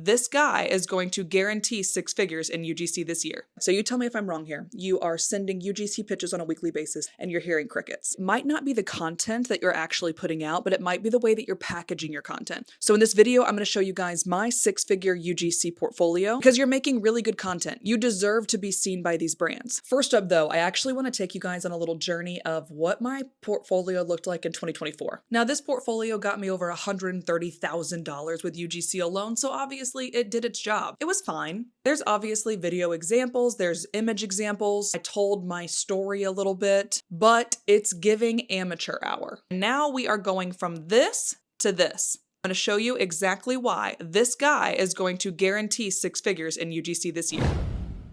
This guy is going to guarantee 6 figures in UGC this year. So you tell me if I'm wrong here. You are sending UGC pitches on a weekly basis and you're hearing crickets. It might not be the content that you're actually putting out, but it might be the way that you're packaging your content. So in this video, I'm going to show you guys my 6-figure UGC portfolio because you're making really good content. You deserve to be seen by these brands. First up though, I actually want to take you guys on a little journey of what my portfolio looked like in 2024. Now this portfolio got me over $130,000 with UGC alone, so obviously it did its job. It was fine. There's obviously video examples, there's image examples. I told my story a little bit, but it's giving amateur hour. Now we are going from this to this. I'm going to show you exactly why this guy is going to guarantee 6 figures in UGC this year.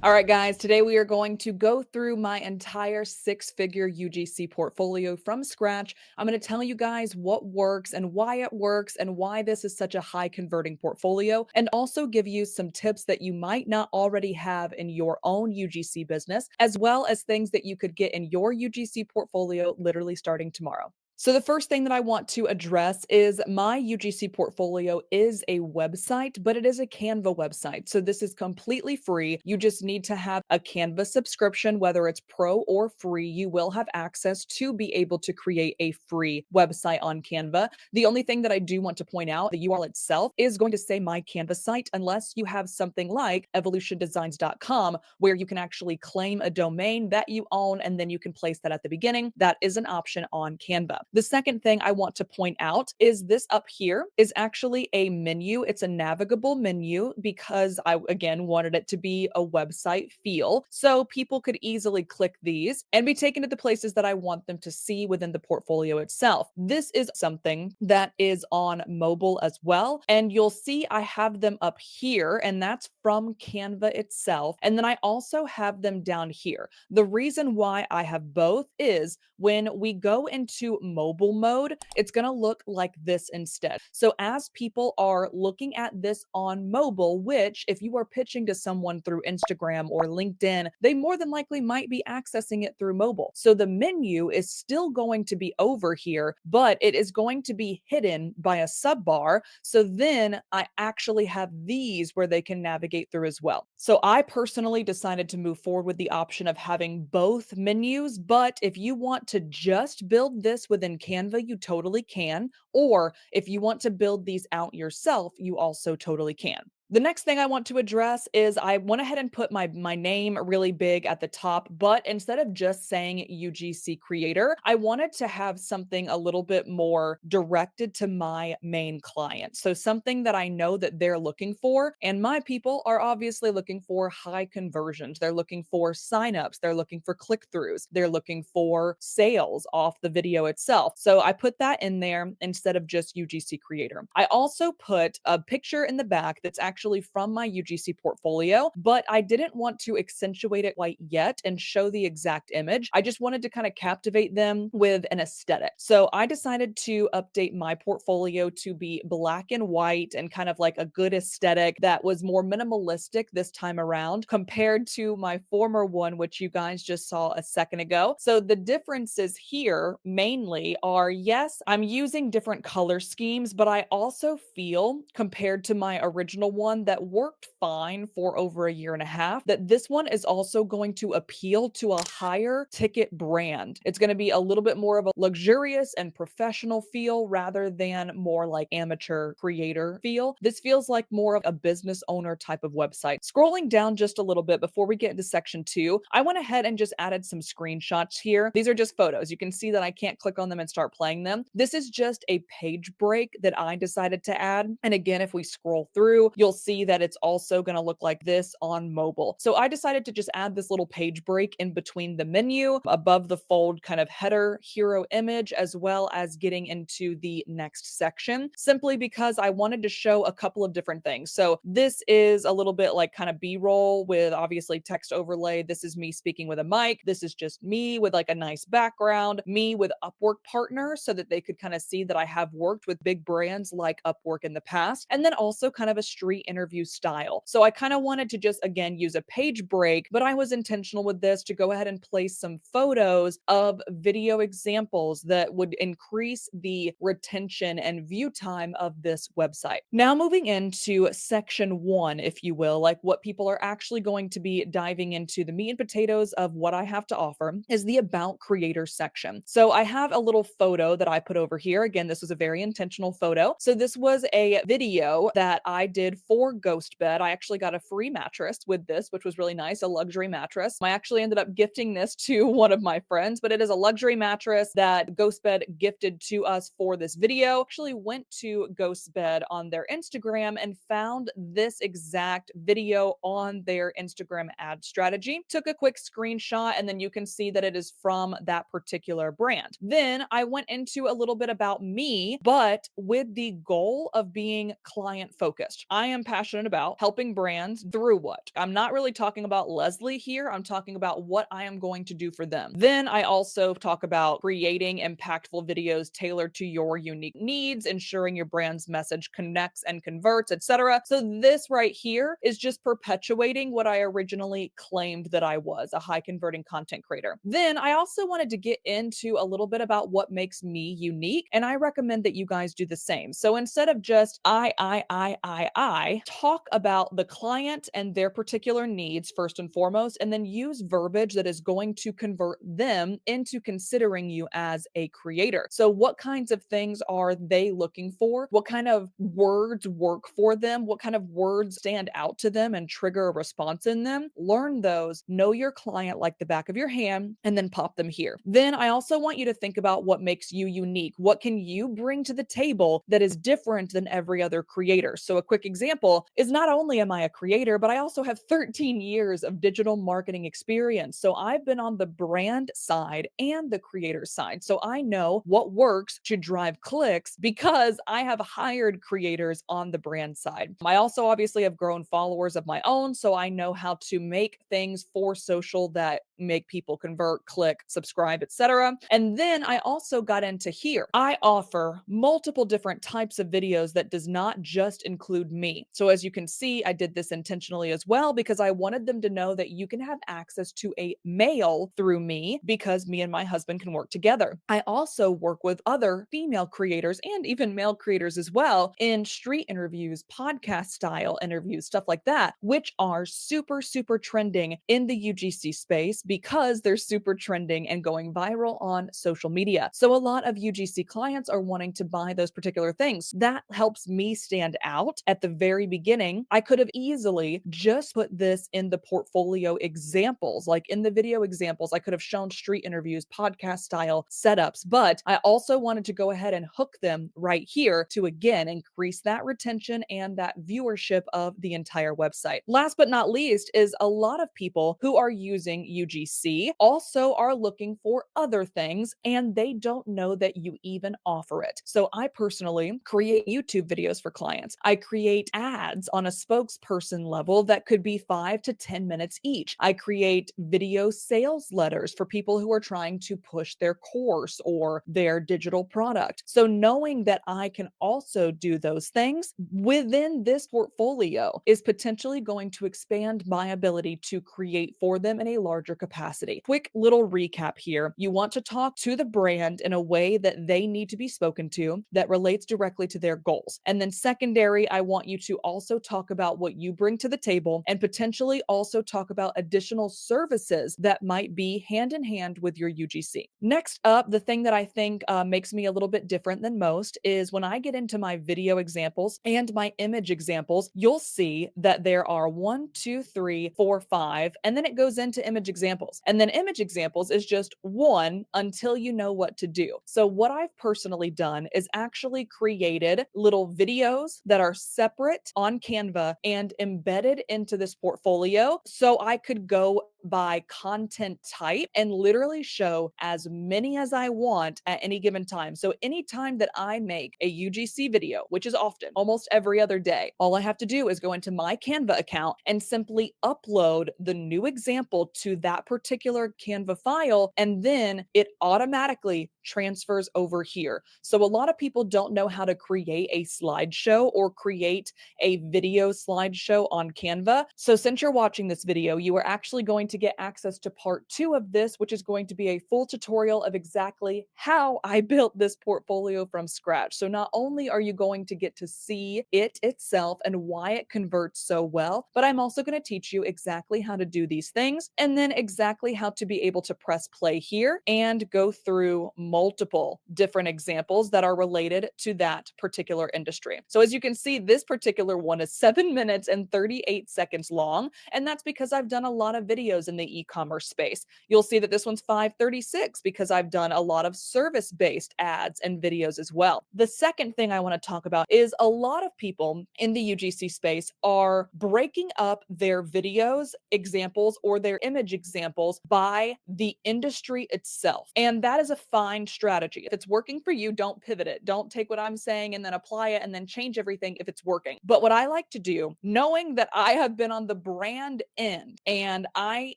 All right, guys, today we are going to go through my entire 6-figure UGC portfolio from scratch. I'm going to tell you guys what works and why it works and why this is such a high converting portfolio, and also give you some tips that you might not already have in your own UGC business, as well as things that you could get in your UGC portfolio literally starting tomorrow. So the first thing that I want to address is my UGC portfolio is a website, but it is a Canva website. So this is completely free. You just need to have a Canva subscription, whether it's pro or free. You will have access to be able to create a free website on Canva. The only thing that I do want to point out, the URL itself is going to say my Canva site, unless you have something like evolushendesigns.com, where you can actually claim a domain that you own, and then you can place that at the beginning. That is an option on Canva. The second thing I want to point out is this up here is actually a menu. It's a navigable menu because I, again, wanted it to be a website feel. So people could easily click these and be taken to the places that I want them to see within the portfolio itself. This is something that is on mobile as well. And you'll see I have them up here, and that's from Canva itself. And then I also have them down here. The reason why I have both is when we go into mobile mode, it's going to look like this instead. So as people are looking at this on mobile, which if you are pitching to someone through Instagram or LinkedIn, they more than likely might be accessing it through mobile. So the menu is still going to be over here, but it is going to be hidden by a sub bar. So then I actually have these where they can navigate through as well. So I personally decided to move forward with the option of having both menus, but if you want to just build this within Canva, you totally can. Or if you want to build these out yourself, you also totally can. The next thing I want to address is I went ahead and put my name really big at the top, but instead of just saying UGC creator, I wanted to have something a little bit more directed to my main client. So something that I know that they're looking for, and my people are obviously looking for high conversions. They're looking for signups. They're looking for click-throughs. They're looking for sales off the video itself. So I put that in there instead of just UGC creator. I also put a picture in the back that's actually from my UGC portfolio, but I didn't want to accentuate it quite yet and show the exact image. I just wanted to kind of captivate them with an aesthetic. So I decided to update my portfolio to be black and white and kind of like a good aesthetic that was more minimalistic this time around compared to my former one, which you guys just saw a second ago. So the differences here mainly are, yes, I'm using different color schemes, but I also feel compared to my original one that worked fine for over a year and a half, that this one is also going to appeal to a higher ticket brand. It's going to be a little bit more of a luxurious and professional feel rather than more like amateur creator feel. This feels like more of a business owner type of website. Scrolling down just a little bit before we get into section 2, I went ahead and just added some screenshots here. These are just photos. You can see that I can't click on them and start playing them. This is just a page break that I decided to add. And again, if we scroll through, you'll see that it's also going to look like this on mobile. So I decided to just add this little page break in between the menu, above the fold kind of header hero image, as well as getting into the next section, simply because I wanted to show a couple of different things. So this is a little bit like kind of B-roll with obviously text overlay. This is me speaking with a mic. This is just me with like a nice background, me with Upwork partners so that they could kind of see that I have worked with big brands like Upwork in the past. And then also kind of a street interview style. So I kind of wanted to just, again, use a page break, but I was intentional with this to go ahead and place some photos of video examples that would increase the retention and view time of this website. Now, moving into section one, if you will, like what people are actually going to be diving into, the meat and potatoes of what I have to offer, is the About Creator section. So I have a little photo that I put over here. Again, this was a very intentional photo. So this was a video that I did for GhostBed. I actually got a free mattress with this, which was really nice, a luxury mattress. I actually ended up gifting this to one of my friends, but it is a luxury mattress that GhostBed gifted to us for this video. Actually went to GhostBed on their Instagram and found this exact video on their Instagram ad strategy. Took a quick screenshot, and then you can see that it is from that particular brand. Then I went into a little bit about me, but with the goal of being client focused. I am passionate about helping brands through what? I'm not really talking about Leslie here. I'm talking about what I am going to do for them. Then I also talk about creating impactful videos tailored to your unique needs, ensuring your brand's message connects and converts, etc. So this right here is just perpetuating what I originally claimed that I was, a high converting content creator. Then I also wanted to get into a little bit about what makes me unique, and I recommend that you guys do the same. So instead of just talk about the client and their particular needs first and foremost, and then use verbiage that is going to convert them into considering you as a creator. So what kinds of things are they looking for? What kind of words work for them? What kind of words stand out to them and trigger a response in them? Learn those, know your client like the back of your hand, and then pop them here. Then I also want you to think about what makes you unique. What can you bring to the table that is different than every other creator? So a quick example is, not only am I a creator, but I also have 13 years of digital marketing experience. So I've been on the brand side and the creator side. So I know what works to drive clicks because I have hired creators on the brand side. I also obviously have grown followers of my own, so I know how to make things for social that make people convert, click, subscribe, etc. And then I also got into here. I offer multiple different types of videos that does not just include me. So as you can see, I did this intentionally as well because I wanted them to know that you can have access to a male through me because me and my husband can work together. I also work with other female creators and even male creators as well in street interviews, podcast style interviews, stuff like that, which are super, super trending in the UGC space because they're super trending and going viral on social media. So a lot of UGC clients are wanting to buy those particular things. That helps me stand out at the very beginning. I could have easily just put this in the portfolio examples, like in the video examples, I could have shown street interviews, podcast style setups, but I also wanted to go ahead and hook them right here to again increase that retention and that viewership of the entire website. Last but not least is a lot of people who are using UGC also are looking for other things and they don't know that you even offer it. So I personally create YouTube videos for clients. I create ads on a spokesperson level that could be 5 to 10 minutes each. I create video sales letters for people who are trying to push their course or their digital product. So knowing that I can also do those things within this portfolio is potentially going to expand my ability to create for them in a larger capacity. Quick little recap here. You want to talk to the brand in a way that they need to be spoken to that relates directly to their goals. And then secondary, I want you to also talk about what you bring to the table and potentially also talk about additional services that might be hand in hand with your UGC. Next up, the thing that I think makes me a little bit different than most is when I get into my video examples and my image examples, you'll see that there are 1, 2, 3, 4, 5, and then it goes into image examples. And then image examples is just one until you know what to do. So what I've personally done is actually created little videos that are separate on Canva and embedded into this portfolio so I could go by content type and literally show as many as I want at any given time. So anytime that I make a UGC video, which is often, almost every other day, all I have to do is go into my Canva account and simply upload the new example to that particular Canva file, and then it automatically transfers over here. So a lot of people don't know how to create a slideshow or create a video slideshow on Canva. So since you're watching this video, you are actually going to get access to part 2 of this, which is going to be a full tutorial of exactly how I built this portfolio from scratch. So not only are you going to get to see it itself and why it converts so well, but I'm also going to teach you exactly how to do these things and then exactly how to be able to press play here and go through multiple different examples that are related to that particular industry. So as you can see, this particular one is 7 minutes and 38 seconds long, and that's because I've done a lot of videos in the e-commerce space. You'll see that this one's 5:36 because I've done a lot of service-based ads and videos as well. The second thing I want to talk about is a lot of people in the UGC space are breaking up their videos examples or their image examples by the industry itself. And that is a fine strategy. If it's working for you, don't pivot it. Don't take what I'm saying and then apply it and then change everything if it's working. But what I like to do, knowing that I have been on the brand end and I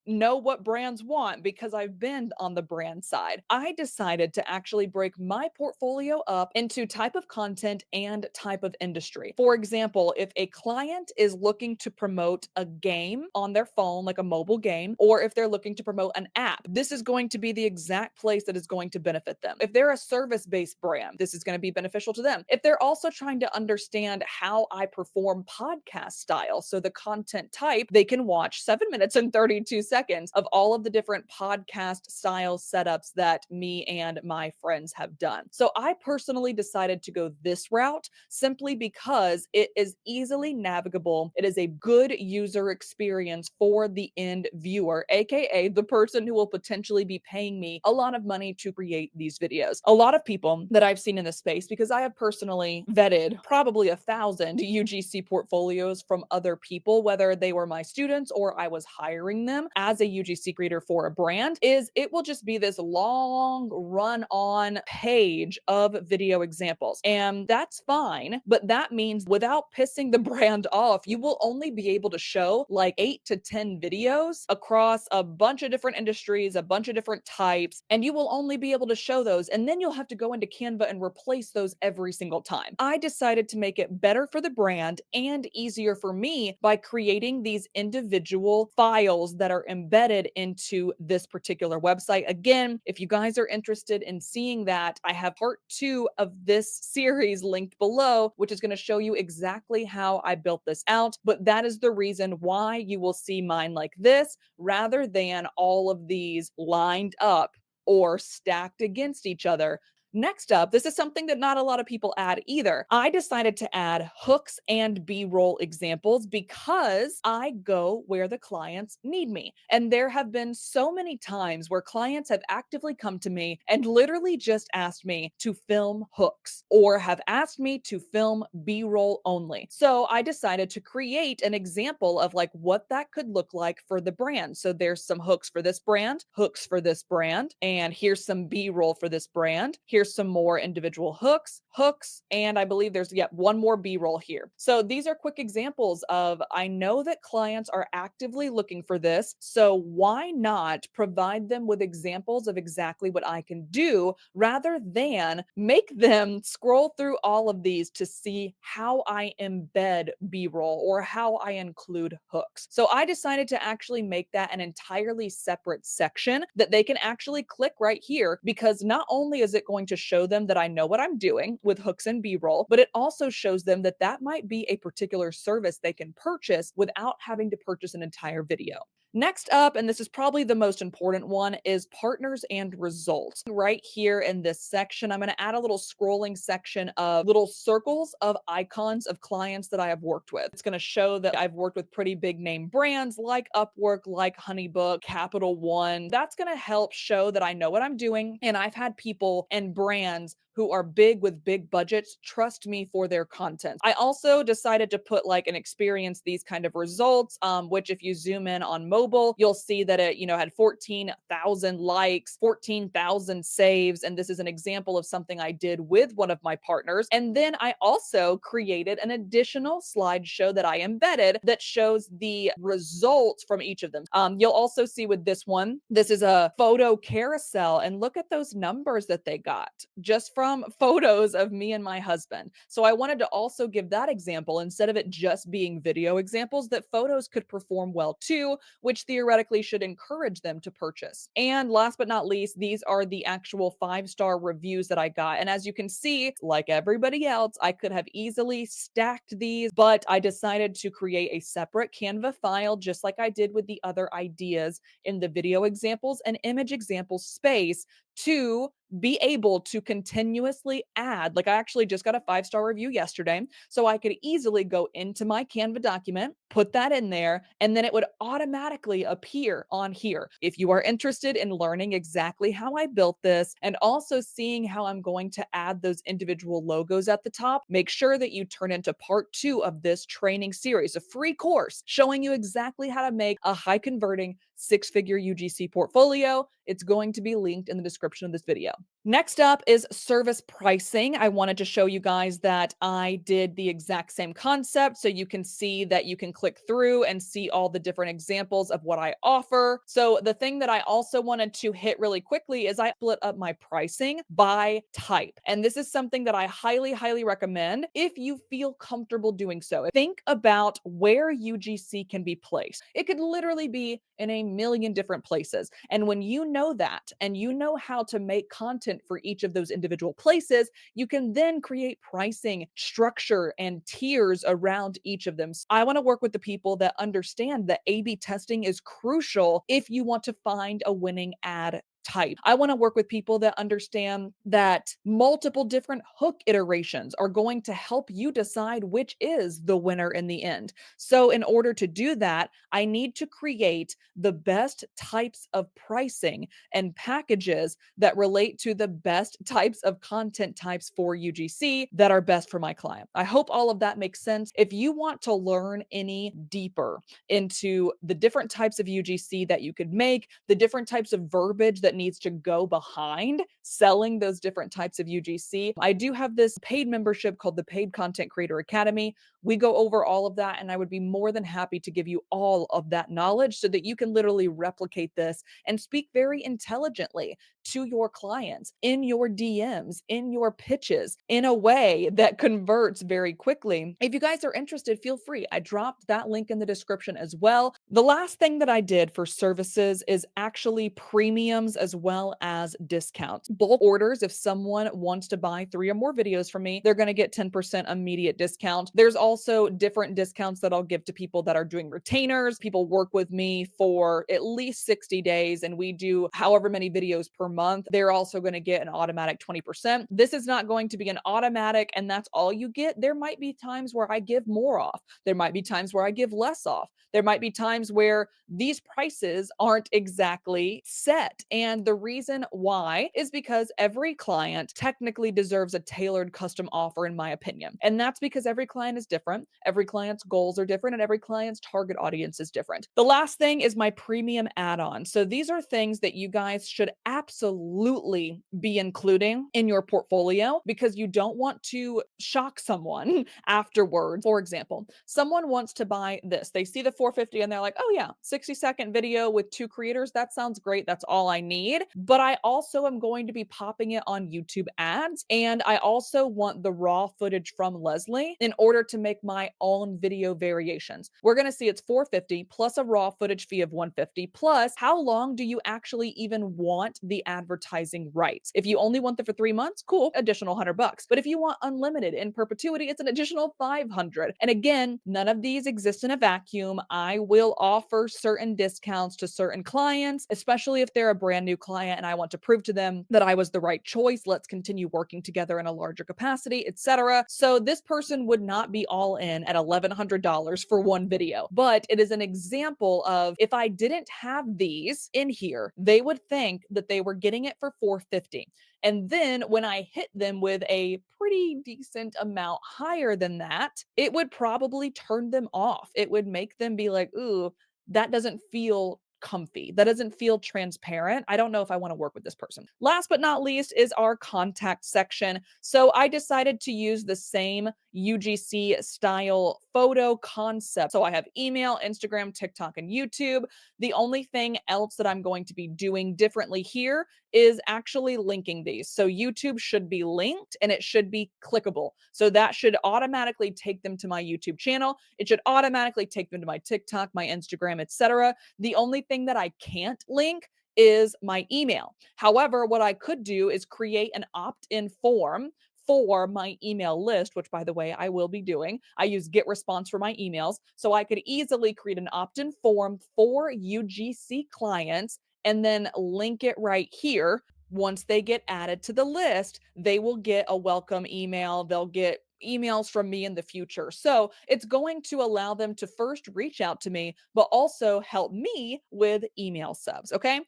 know what brands want because I've been on the brand side, I decided to actually break my portfolio up into type of content and type of industry. For example, if a client is looking to promote a game on their phone, like a mobile game, or if they're looking to promote an app, this is going to be the exact place that is going to benefit them. If they're a service-based brand, this is going to be beneficial to them. If they're also trying to understand how I perform podcast style, so the content type, they can watch 7 minutes and 32 seconds of all of the different podcast style setups that me and my friends have done. So I personally decided to go this route simply because it is easily navigable. It is a good user experience for the end viewer, aka the person who will potentially be paying me a lot of money to create these videos. A lot of people that I've seen in this space, because I have personally vetted probably 1,000 UGC portfolios from other people, whether they were my students or I was hiring them as a UGC creator for a brand, is it will just be this long run on page of video examples. And that's fine, but that means without pissing the brand off, you will only be able to show like 8 to 10 videos across a bunch of different industries, a bunch of different types, and you will only be able to show those. And then you'll have to go into Canva and replace those every single time. I decided to make it better for the brand and easier for me by creating these individual files that are embedded into this particular website. Again, if you guys are interested in seeing that, I have part 2 of this series linked below, which is going to show you exactly how I built this out. But that is the reason why you will see mine like this rather than all of these lined up or stacked against each other. Next up, this is something that not a lot of people add either. I decided to add hooks and B-roll examples because I go where the clients need me. And there have been so many times where clients have actively come to me and literally just asked me to film hooks or have asked me to film B-roll only. So I decided to create an example of like what that could look like for the brand. So there's some hooks for this brand, hooks for this brand, and here's some B-roll for this brand. Here's some more individual hooks, and I believe there's yet one more B-roll here. So these are quick examples of, I know that clients are actively looking for this, so why not provide them with examples of exactly what I can do rather than make them scroll through all of these to see how I embed B-roll or how I include hooks. So I decided to actually make that an entirely separate section that they can actually click right here, because not only is it going to show them that I know what I'm doing with hooks and B-roll, but it also shows them that that might be a particular service they can purchase without having to purchase an entire video. Next up, and this is probably the most important one, is partners and results. Right here in this section, I'm going to add a little scrolling section of little circles of icons of clients that I have worked with. It's going to show that I've worked with pretty big name brands like Upwork, like Honeybook, Capital One. That's going to help show that I know what I'm doing, and I've had people and brands who are big with big budgets trust me for their content. I also decided to put like an experience these kind of results, which if you zoom in on mobile mobile, you'll see that it, had 14,000 likes, 14,000 saves. And this is an example of something I did with one of my partners. And then I also created an additional slideshow that I embedded that shows the results from each of them. You'll also see with this one, this is a photo carousel, and look at those numbers that they got just from photos of me and my husband. So I wanted to also give that example instead of it just being video examples, that photos could perform well too, which theoretically should encourage them to purchase. And last but not least, these are the actual 5-star reviews that I got. And as you can see, like everybody else, I could have easily stacked these, but I decided to create a separate Canva file, just like I did with the other ideas in the video examples and image examples space, to be able to continuously add. Like, I actually just got a 5-star review yesterday, so I could easily go into my Canva document, put that in there, and then it would automatically appear on here. If you are interested in learning exactly how I built this and also seeing how I'm going to add those individual logos at the top, make sure that you turn into part 2 of this training series, a free course showing you exactly how to make a high converting 6-figure UGC portfolio. It's going to be linked in the description of this video. Next up is service pricing. I wanted to show you guys that I did the exact same concept, so you can see that you can click through and see all the different examples of what I offer. So the thing that I also wanted to hit really quickly is I split up my pricing by type. And this is something that I highly, highly recommend if you feel comfortable doing so. Think about where UGC can be placed. It could literally be in a million different places. And when you know that and you know how to make content for each of those individual places, you can then create pricing structure and tiers around each of them. So I want to work with the people that understand that A/B testing is crucial if you want to find a winning ad type. I want to work with people that understand that multiple different hook iterations are going to help you decide which is the winner in the end. So, in order to do that, I need to create the best types of pricing and packages that relate to the best types of content types for UGC that are best for my client. I hope all of that makes sense. If you want to learn any deeper into the different types of UGC that you could make, the different types of verbiage that needs to go behind selling those different types of UGC, I do have this paid membership called the Paid Content Creator Academy. We go over all of that, and I would be more than happy to give you all of that knowledge so that you can literally replicate this and speak very intelligently to your clients in your DMs, in your pitches, in a way that converts very quickly. If you guys are interested, feel free. I dropped that link in the description as well. The last thing that I did for services is actually premiums as well as discounts. Bulk orders, if someone wants to buy 3 or more videos from me, they're going to get 10% immediate discount. There's also different discounts that I'll give to people that are doing retainers. People work with me for at least 60 days and we do however many videos per month. They're also going to get an automatic 20%. This is not going to be an automatic and that's all you get. There might be times where I give more off. There might be times where I give less off. There might be times where these prices aren't exactly set. And the reason why is because every client technically deserves a tailored custom offer, in my opinion. And that's because every client is different. Every client's goals are different and every client's target audience is different. The last thing is my premium add-on. So these are things that you guys should absolutely be including in your portfolio because you don't want to shock someone afterwards. For example, someone wants to buy this. They see the 450 and they're like, oh yeah, 60-second video with 2 creators. That sounds great. That's all I need. But I also am going to be popping it on YouTube ads. And I also want the raw footage from Leslie in order to make my own video variations. We're going to see it's 450 plus a raw footage fee of 150 plus how long do you actually even want the advertising rights? If you only want them for 3 months, cool, additional $100. But if you want unlimited in perpetuity, it's an additional 500. And again, none of these exist in a vacuum. I will offer certain discounts to certain clients, especially if they're a brand new client and I want to prove to them that I was the right choice. Let's continue working together in a larger capacity, etc. So this person would not be all in at $1,100 for one video, but it is an example of if I didn't have these in here, they would think that they were getting it for $450. And then when I hit them with a pretty decent amount higher than that, it would probably turn them off. It would make them be like, ooh, that doesn't feel comfy. That doesn't feel transparent. I don't know if I want to work with this person. Last but not least is our contact section. So I decided to use the same UGC style photo concept. So I have email, Instagram, TikTok, and YouTube. The only thing else that I'm going to be doing differently here is actually linking these. So YouTube should be linked and it should be clickable. So that should automatically take them to my YouTube channel. It should automatically take them to my TikTok, my Instagram, etc. The only thing that I can't link is my email. However, what I could do is create an opt-in form for my email list, which by the way, I will be doing. I use Get Response for my emails. So I could easily create an opt-in form for UGC clients and then link it right here. Once they get added to the list, they will get a welcome email. They'll get emails from me in the future. So it's going to allow them to first reach out to me, but also help me with email subs. Okay.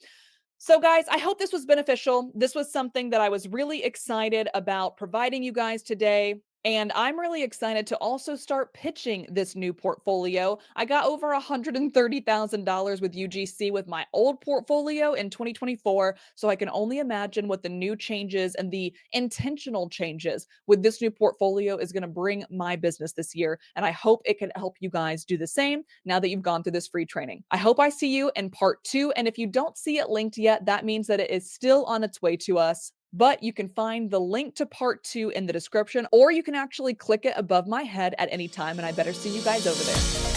So, guys, I hope this was beneficial. This was something that I was really excited about providing you guys today. And I'm really excited to also start pitching this new portfolio. I got over $130,000 with UGC with my old portfolio in 2024. So I can only imagine what the new changes and the intentional changes with this new portfolio is going to bring my business this year. And I hope it can help you guys do the same now that you've gone through this free training. I hope I see you in part 2. And if you don't see it linked yet, that means that it is still on its way to us. But you can find the link to part 2 in the description, or you can actually click it above my head at any time. And I better see you guys over there.